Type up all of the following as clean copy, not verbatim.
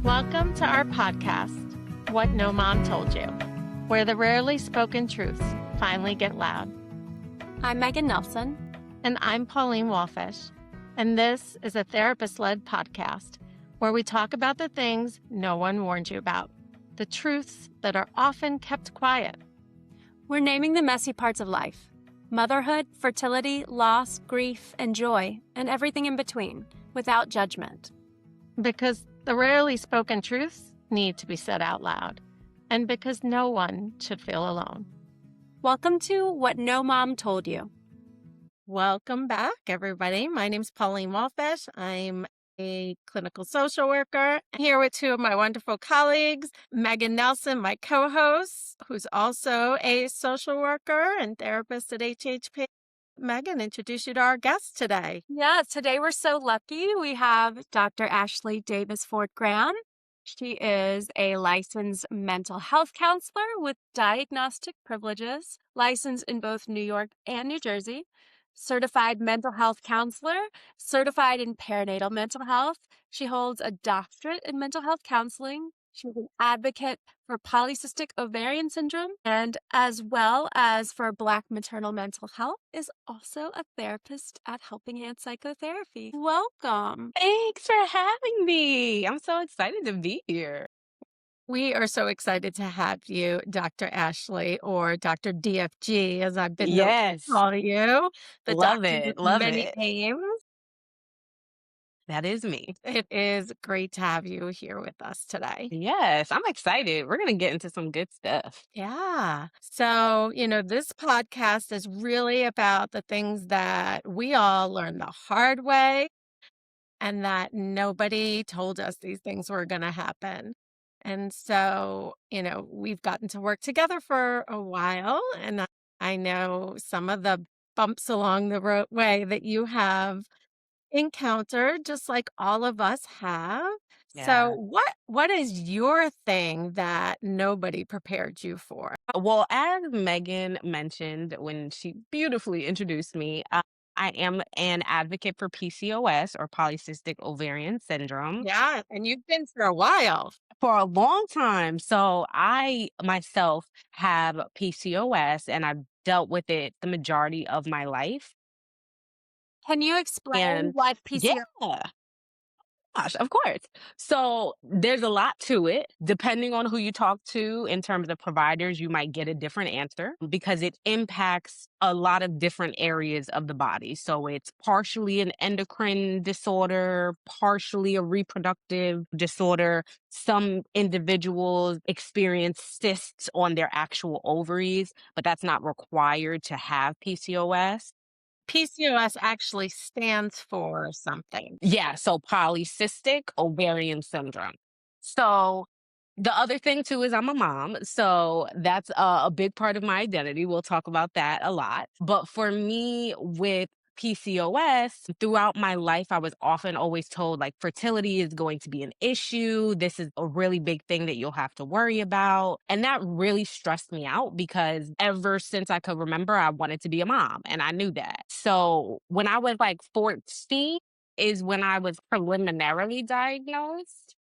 Welcome to our podcast, What No Mom Told You, where the rarely spoken truths finally get loud. I'm Megan Nelson. And I'm Pauline Walfish. And this is a therapist-led podcast where we talk about the things no one warned you about, the truths that are often kept quiet. We're naming the messy parts of life: motherhood, fertility, loss, grief, and joy, and everything in between, without judgment. Because the rarely spoken truths need to be said out loud, and because no one should feel alone. Welcome to What No Mom Told You. Welcome back, everybody. My name's Pauline Walfish. I'm a clinical social worker here with two of my wonderful colleagues, Megan Nelson, my co-host, who's also a social worker and therapist at HHP. Megan, introduce you to our guest today. Yes, today we're so lucky. We have Dr. Ashley Davis Ford Graham. She is a licensed mental health counselor with diagnostic privileges, licensed in both New York and New Jersey, certified mental health counselor, certified in perinatal mental health. She holds a doctorate in mental health counseling. She's an advocate for polycystic ovarian syndrome, and as well as for Black maternal mental health, is also a therapist at Helping Hand Psychotherapy. Welcome. Thanks for having me. I'm so excited to be here. We are so excited to have you, Dr. Ashley, or Dr. DFG, as I've been known to Yes. call you. The Love doctor it. with Love many it. names. That is me. It is great to have you here with us today. Yes, I'm excited. We're going to get into some good stuff. Yeah. So, this podcast is really about the things that we all learned the hard way and that nobody told us these things were going to happen. And so, we've gotten to work together for a while, and I know some of the bumps along the way that you have encountered, just like all of us have. So Yeah. what is your thing that nobody prepared you for? Well, as Megan mentioned when she beautifully introduced me, I am an advocate for PCOS, or polycystic ovarian syndrome, Yeah, and you've been for a while. for a long time. So I myself have PCOS and I've dealt with it the majority of my life. Can you explain And what PCOS? yeah. Gosh, of course. So there's a lot to it. Depending on who you talk to in terms of providers, you might get a different answer because it impacts a lot of different areas of the body. So it's partially an endocrine disorder, partially a reproductive disorder. Some individuals experience cysts on their actual ovaries, but that's not required to have PCOS. PCOS actually stands for something. Yeah, so polycystic ovarian syndrome. So the other thing too is I'm a mom, so that's a big part of my identity. We'll talk about that a lot. But for me, with PCOS, throughout my life, I was often always told like fertility is going to be an issue. This is a really big thing that you'll have to worry about. And that really stressed me out because ever since I could remember, I wanted to be a mom and I knew that. So when I was like 14 is when I was preliminarily diagnosed.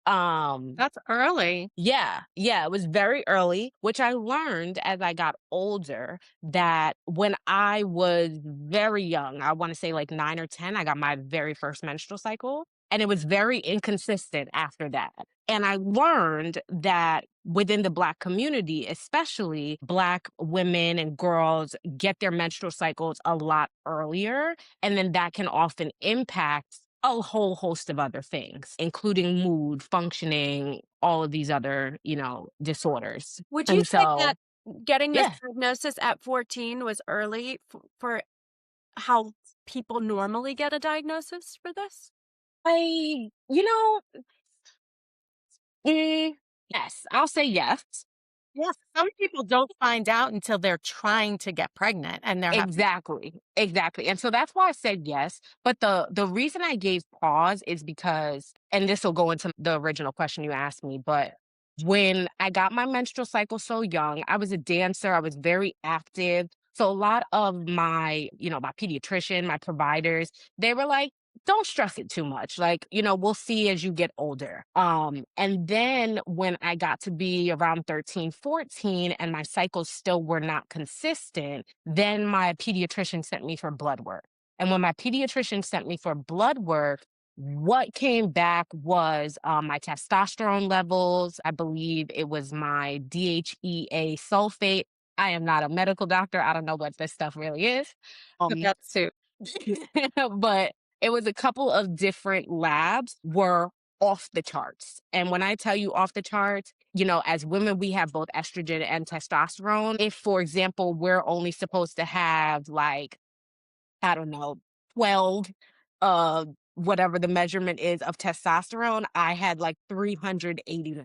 That's early. Yeah, it was very early, which I learned as I got older that when I was very young, I want to say like 9 or 10, I got my very first menstrual cycle, and it was very inconsistent after that. And I learned that within the Black community, especially Black women and girls get their menstrual cycles a lot earlier, and then that can often impact a whole host of other things, including mood, functioning, all of these other, disorders. Would you And say so, that getting this yeah, diagnosis at 14 was early for how people normally get a diagnosis for this? I, yes, I'll say yes. Yes, some people don't find out until they're trying to get pregnant and they're having. Exactly. And so that's why I said yes. But the reason I gave pause is because, and this will go into the original question you asked me, but when I got my menstrual cycle so young, I was a dancer, I was very active. So a lot of my, my pediatrician, my providers, they were like, don't stress it too much. Like, we'll see as you get older. And then when I got to be around 13, 14, and my cycles still were not consistent, then my pediatrician sent me for blood work. And when my pediatrician sent me for blood work, what came back was my testosterone levels. I believe it was my DHEA sulfate. I am not a medical doctor. I don't know what this stuff really is. Um, That suit. but it was a couple of different labs were off the charts. And when I tell you off the charts, as women, we have both estrogen and testosterone. If, for example, we're only supposed to have like, I don't know, 12, uh, whatever the measurement is of testosterone, I had like 380.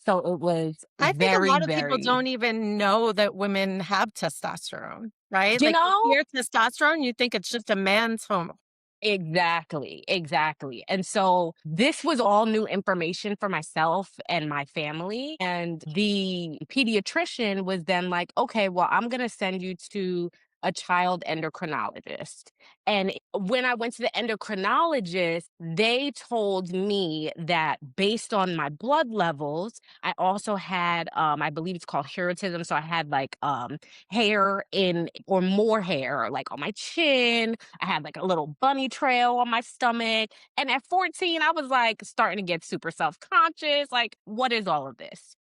So it was I think a very, lot of people very, don't even know that women have testosterone, right? you Like, you know, hear testosterone, you think it's just a man's hormone. Exactly, exactly. And so this was all new information for myself and my family. And the pediatrician was then like, okay, well, I'm going to send you to a child endocrinologist. And when I went to the endocrinologist, they told me that based on my blood levels, I also had, I believe it's called hirsutism. So I had like hair in, or more hair, like on my chin. I had like a little bunny trail on my stomach. And at 14, I was like starting to get super self-conscious. Like, what is all of this?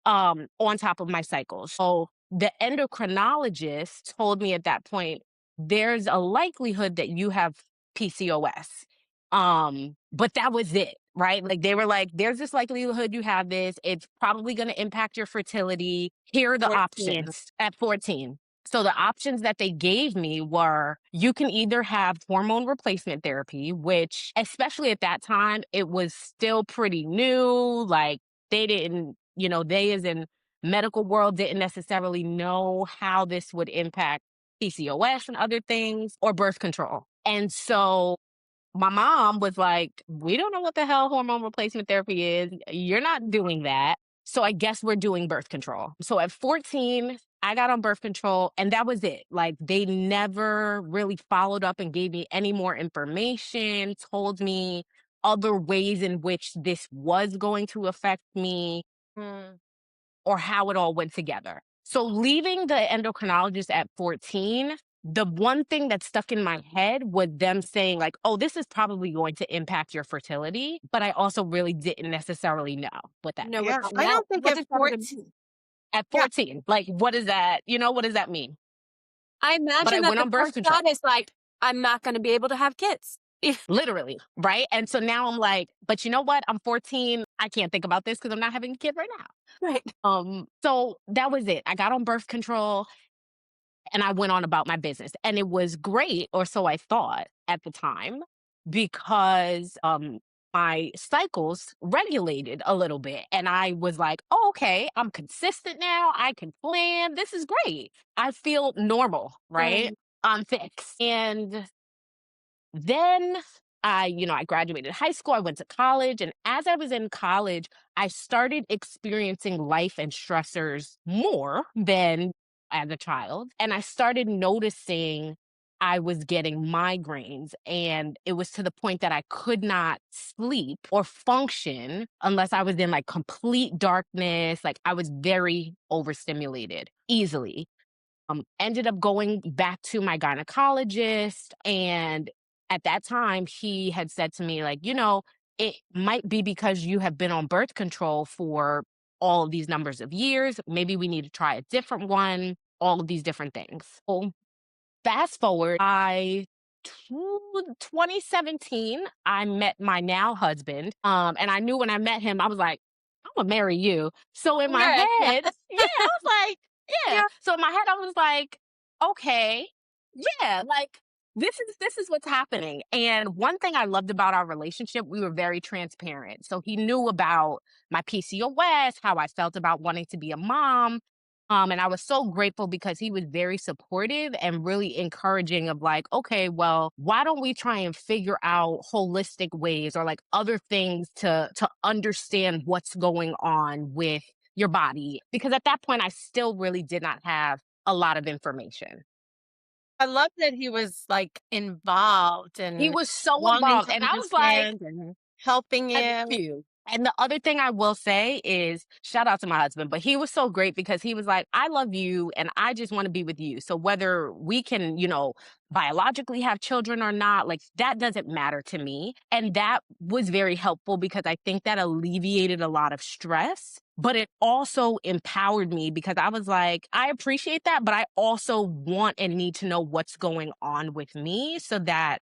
On top of my cycles. So the endocrinologist told me at that point, there's a likelihood that you have PCOS. But that was it, right? Like they were like, there's this likelihood you have this. It's probably going to impact your fertility. Here are the 14. options at 14. So the options that they gave me were you can either have hormone replacement therapy, which especially at that time, it was still pretty new. Like they didn't, they as in medical world didn't necessarily know how this would impact PCOS and other things or birth control. And so my mom was like, we don't know what the hell hormone replacement therapy is. You're not doing that. So I guess we're doing birth control. So at 14, I got on birth control and that was it. Like they never really followed up and gave me any more information, told me other ways in which this was going to affect me Mm. or how it all went together. So leaving the endocrinologist at 14, the one thing that stuck in my head was them saying like, "Oh, this is probably going to impact your fertility," but I also really didn't necessarily know what that Know meant. what Yeah, that I meant. don't think What at does that even 14. mean? At Yeah, 14, like what is that? What does that mean? I But I imagine that went the on birth first control. thought is like, I'm not gonna be able to have kids. Literally, right? And so now I'm like, but you know what? I'm 14. I can't think about this because I'm not having a kid right now. Right. So that was it. I got on birth control and I went on about my business. And it was great, or so I thought at the time, because my cycles regulated a little bit. And I was like, oh, okay, I'm consistent now. I can plan. This is great. I feel normal, right? Right. I'm fixed. And then I graduated high school, I went to college, and as I was in college, I started experiencing life and stressors more than as a child. And I started noticing I was getting migraines, and it was to the point that I could not sleep or function unless I was in like complete darkness. Like I was very overstimulated easily. Ended up going back to my gynecologist. And at that time, he had said to me, like, it might be because you have been on birth control for all of these numbers of years. Maybe we need to try a different one, all of these different things. So fast forward, 2017, I met my now husband. And I knew when I met him, I was like, I'm gonna marry you. So in my Heck yeah. head, yeah, I was like, yeah. Yeah. So in my head, I was like, okay, yeah, like this is what's happening. And one thing I loved about our relationship, we were very transparent. So he knew about my PCOS, how I felt about wanting to be a mom. And I was so grateful because he was very supportive and really encouraging of like, okay, well, why don't we try and figure out holistic ways or like other things to understand what's going on with your body? Because at that point I still really did not have a lot of information. I love that he was, like, involved He and was so wanting involved, to and I was like, understand and helping thank you. you. And the other thing I will say is shout out to my husband, but he was so great because he was like, I love you and I just want to be with you. So whether we can, biologically have children or not, like that doesn't matter to me. And that was very helpful because I think that alleviated a lot of stress, but it also empowered me because I was like, I appreciate that, but I also want and need to know what's going on with me so that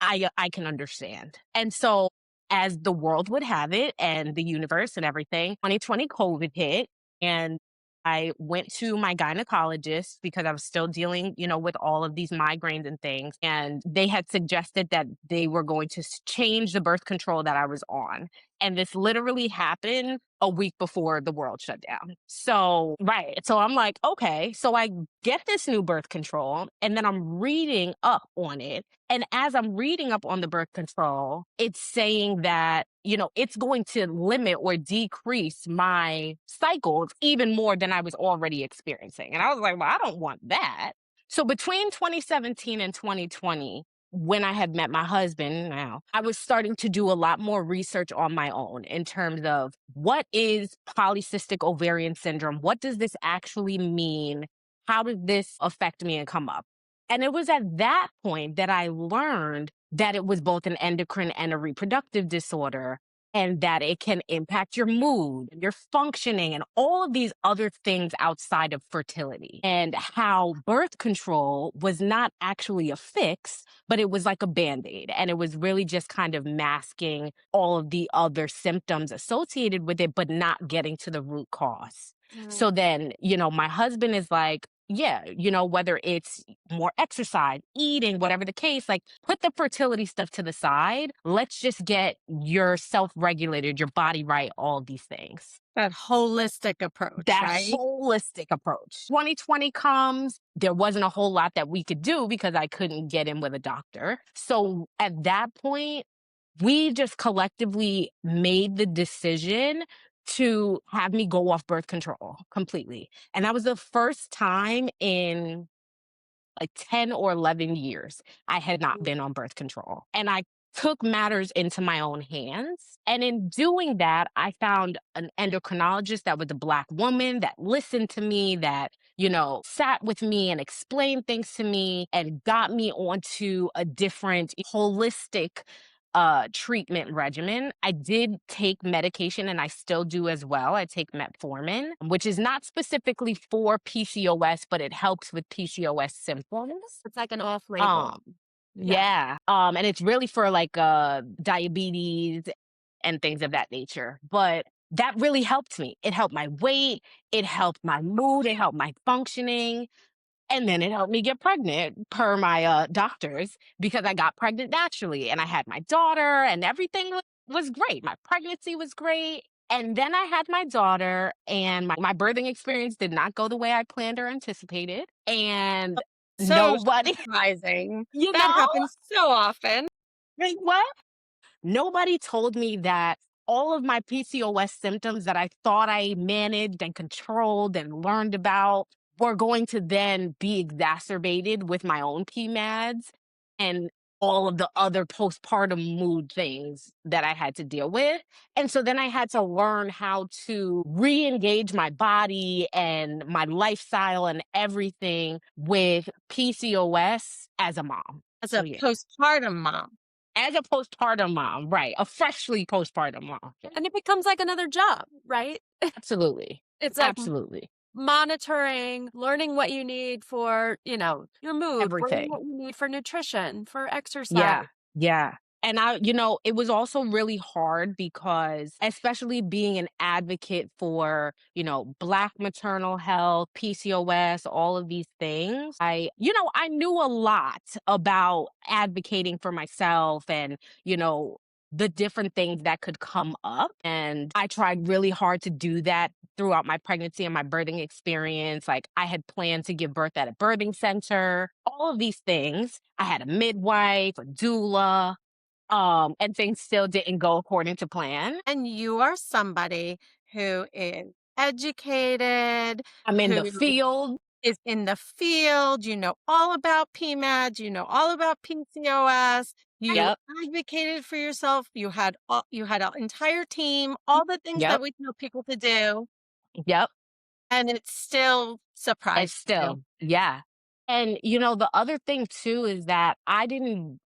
I can understand. And so, as the world would have it and the universe and everything, 2020 COVID hit, and I went to my gynecologist because I was still dealing, with all of these migraines and things. And they had suggested that they were going to change the birth control that I was on. And this literally happened a week before the world shut down. So, right. So I'm like, okay. So I get this new birth control and then I'm reading up on it. And as I'm reading up on the birth control, it's saying that, it's going to limit or decrease my cycles even more than I was already experiencing. And I was like, well, I don't want that. So between 2017 and 2020, when I had met my husband now, I was starting to do a lot more research on my own in terms of what is polycystic ovarian syndrome? What does this actually mean? How does this affect me and come up? And it was at that point that I learned that it was both an endocrine and a reproductive disorder, and that it can impact your mood, your functioning, and all of these other things outside of fertility. And how birth control was not actually a fix, but it was like a band aid. And it was really just kind of masking all of the other symptoms associated with it, but not getting to the root cause. Mm. So then, my husband is like, yeah, whether it's more exercise, eating, whatever the case, like put the fertility stuff to the side. Let's just get your self regulated, your body right, all these things. That holistic approach, That right? holistic approach. 2020 comes, there wasn't a whole lot that we could do because I couldn't get in with a doctor. So at that point, we just collectively made the decision to have me go off birth control completely. And that was the first time in like 10 or 11 years I had not been on birth control. And I took matters into my own hands. And in doing that, I found an endocrinologist that was a Black woman that listened to me, that, sat with me and explained things to me and got me onto a different holistic treatment regimen. I did take medication and I still do as well. I take metformin, which is not specifically for PCOS, but it helps with PCOS symptoms. It's like an off label. Um, Yeah. yeah. And it's really for like diabetes and things of that nature. But that really helped me. It helped my weight, it helped my mood, it helped my functioning. And then it helped me get pregnant per my doctors because I got pregnant naturally and I had my daughter and everything was great. My pregnancy was great. And then I had my daughter and my birthing experience did not go the way I planned or anticipated. And So nobody, surprising. you That know, happens so often. like what? Nobody told me that all of my PCOS symptoms that I thought I managed and controlled and learned about were going to then be exacerbated with my own PMADs and all of the other postpartum mood things that I had to deal with. And so then I had to learn how to re engage my body and my lifestyle and everything with PCOS as a mom. As So, a yeah. postpartum mom. As a postpartum mom, right, a freshly postpartum mom. And it becomes like another job, right? Absolutely. It's like Absolutely. monitoring, learning what you need for, your mood, learning Everything. what you need for nutrition, for exercise. Yeah. Yeah. And it was also really hard because, especially being an advocate for, Black maternal health, PCOS, all of these things, I knew a lot about advocating for myself and, the different things that could come up. And I tried really hard to do that throughout my pregnancy and my birthing experience. Like I had planned to give birth at a birthing center, all of these things. I had a midwife, a doula, and things still didn't go according to plan. And you are somebody who is educated, I'm in the who field. is in the field, you know all about PMAD, you know all about PCOS, you Yep, advocated for yourself, you had an entire team, all the things that yep, we tell people to do, yep. and it still And surprised you. still, yeah. And, the other thing too is that I didn't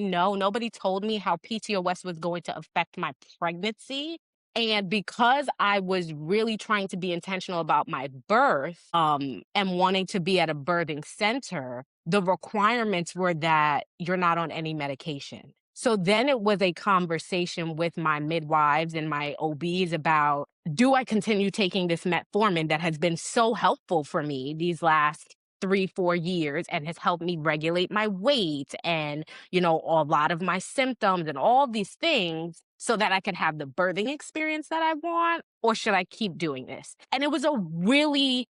know, nobody told me how PCOS was going to affect my pregnancy. And because I was really trying to be intentional about my birth, and wanting to be at a birthing center, the requirements were that you're not on any medication. So then it was a conversation with my midwives and my OBs about, do I continue taking this metformin that has been so helpful for me these last 3, 4 years and has helped me regulate my weight and, a lot of my symptoms and all these things so that I could have the birthing experience that I want? Or should I keep doing this? And it was a really,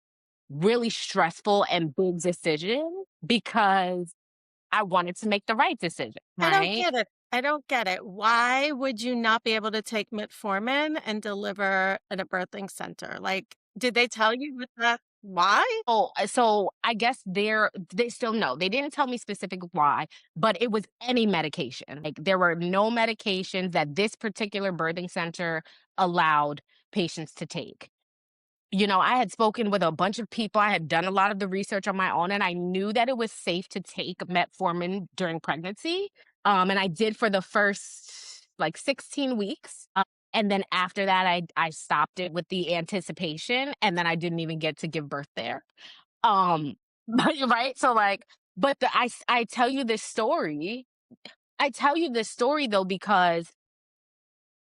really stressful and big decision because I wanted to make the right decision, I don't right? get it. I don't get it. Why would you not be able to take metformin and deliver at a birthing center? Like, did they tell you what that why? So I guess they still know. They didn't tell me specific why, but it was any medication. Like there were no medications that this particular birthing center allowed patients to take. I had spoken with a bunch of people. I had done a lot of the research on my own, and I knew that it was safe to take metformin during pregnancy. And I did for the first like 16 weeks. And then after that, I stopped it with the anticipation, and then I didn't even get to give birth there. But you're right. So like, but I tell you this story. I tell you this story though because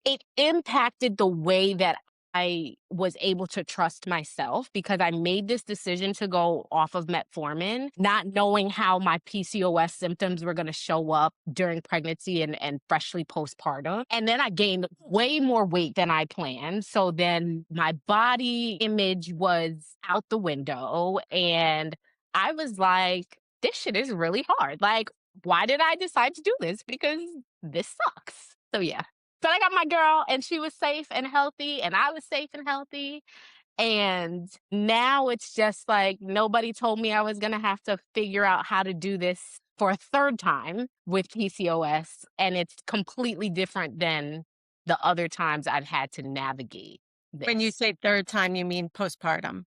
it impacted the way that I was able to trust myself because I made this decision to go off of metformin, not knowing how my PCOS symptoms were going to show up during pregnancy and freshly postpartum. And then I gained way more weight than I planned. So then my body image was out the window. And I was like, this shit is really hard. Like, why did I decide to do this? Because this sucks. So yeah. But I got my girl and she was safe and healthy and I was safe and healthy. And now it's just like nobody told me I was going to have to figure out how to do this for a third time with PCOS. And it's completely different than the other times I've had to navigate When you this. say third time, you mean postpartum.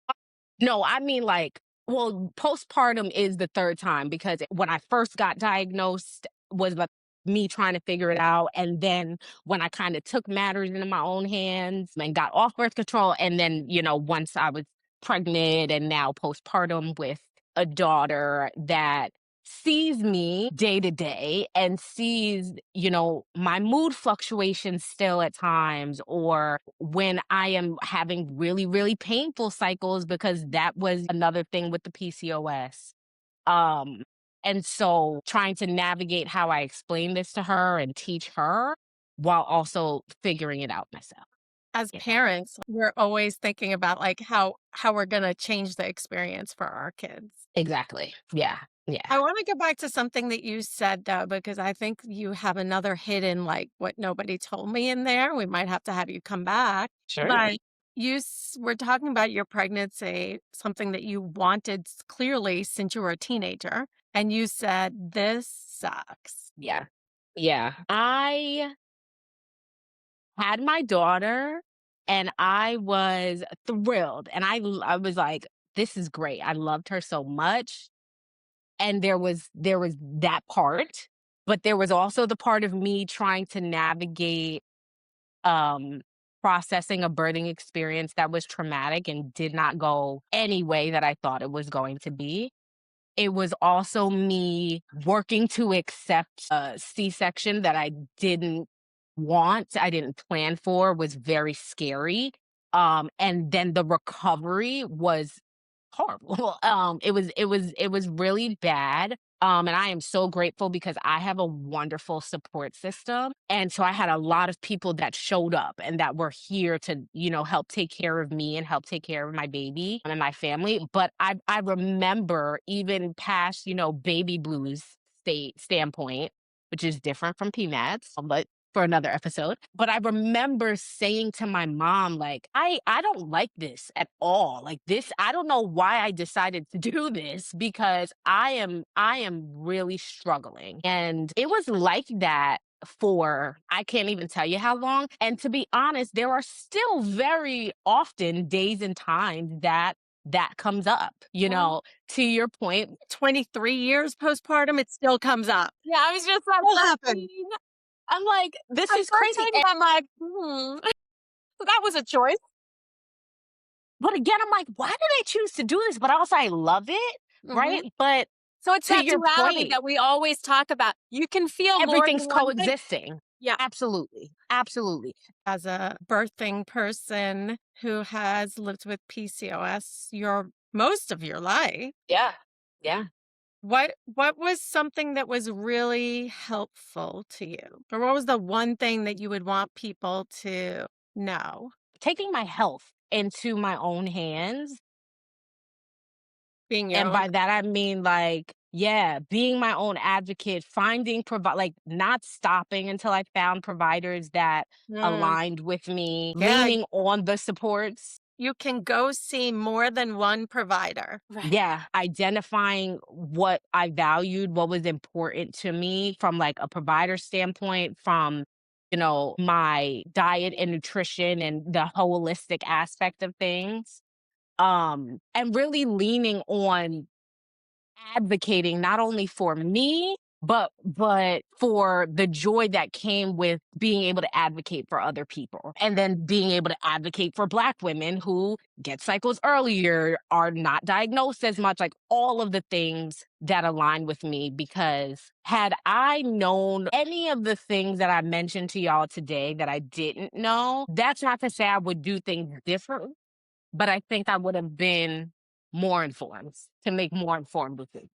No, I mean like, well, postpartum is the third time because when I first got diagnosed was like me trying to figure it out. And then when I kind of took matters into my own hands and got off birth control. And then, once I was pregnant and now postpartum with a daughter that sees me day to day and sees, my mood fluctuations still at times, or when I am having really, really painful cycles, because that was another thing with the PCOS. Um, and so trying to navigate how I explain this to her and teach her while also figuring it out myself. As Yeah, parents, we're always thinking about, like, how we're gonna change the experience for our kids. exactly. Yeah. Yeah. I wanna go back to something that you said, though, because I think you have another hidden, like, what nobody told me in there. We might have to have you come back. Sure. But were talking about your pregnancy, something that you wanted clearly since you were a teenager, and you said, "This sucks." Yeah. Yeah. I had my daughter and I was thrilled and I was like, this is great. I loved her so much. And there was that part, but there was also the part of me trying to navigate um processing a birthing experience that was traumatic and did not go any way that I thought it was going to be. It was also me working to accept a C-section that I didn't want, I didn't plan for, was very scary. And then the recovery was horrible. It was really bad. And I am so grateful because I have a wonderful support system. And so I had a lot of people that showed up and that were here to, help take care of me and help take care of my baby and my family. But I remember even past, baby blues standpoint, which is different from PMADs, but for another episode. But I remember saying to my mom, like, I don't like this at all. Like this, I don't know why I decided to do this because I am really struggling. And it was like that for I can't even tell you how long. And to be honest, there are still very often days and times that that comes up, Well, to your point. 23 years postpartum, it still comes up. yeah, I was just like, What I happened? mean, I'm like, this at is first crazy. reading, I'm like, so that was a choice. But again, I'm like, why did I choose to do this? But also, I love it, Hmm. right? But So it's to that your duality point, that we always talk about. You can feel more everything's than one thing. coexisting. Yeah. Absolutely. Absolutely. As a birthing person who has lived with PCOS your most of your life, Yeah. Yeah. what was something that was really helpful to you? Or what was the one thing that you would want people to know? Taking my health into my own hands. Being your And own. by that, I mean, like, yeah, being my own advocate, finding like not stopping until I found providers that Mm, aligned with me, yeah, leaning on the supports. you can go see more than one provider. Right. Yeah, identifying what I valued, what was important to me from like a provider standpoint, from my diet and nutrition and the holistic aspect of things. And really leaning on advocating not only for me, but for the joy that came with being able to advocate for other people, and then being able to advocate for Black women who get cycles earlier, are not diagnosed as much, like all of the things that align with me. Because had I known any of the things that I mentioned to y'all today that I didn't know, that's not to say I would do things differently, but I think I would have been more informed to make more informed decisions.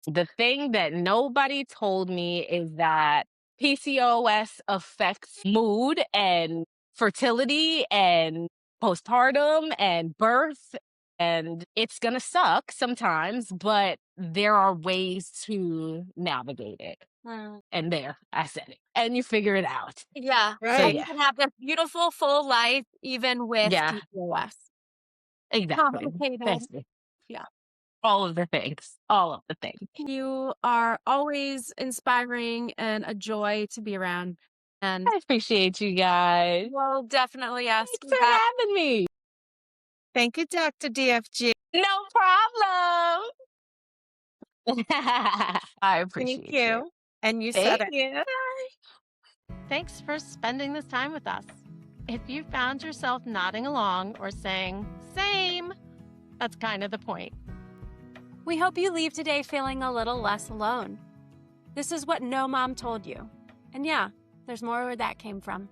The thing that nobody told me is that PCOS affects mood and fertility and postpartum and birth. And it's going to suck sometimes, but there are ways to navigate it. Mm. And there, I said it. And you figure it out. Yeah. So, So Right. you yeah, can have this beautiful full life even with yeah, PCOS. exactly. Complicated. Thank you. Yeah. All of the things. All of the things. You are always inspiring and a joy to be around. And I appreciate you guys. we'll definitely ask Thanks you for back. having me. Thank you, Dr. DFG. No problem. I Thank appreciate you. you. And you said Thank it. you. Thanks for spending this time with us. If you found yourself nodding along or saying, same, that's kind of the point. We hope you leave today feeling a little less alone. This is what no mom told you. And yeah, there's more where that came from.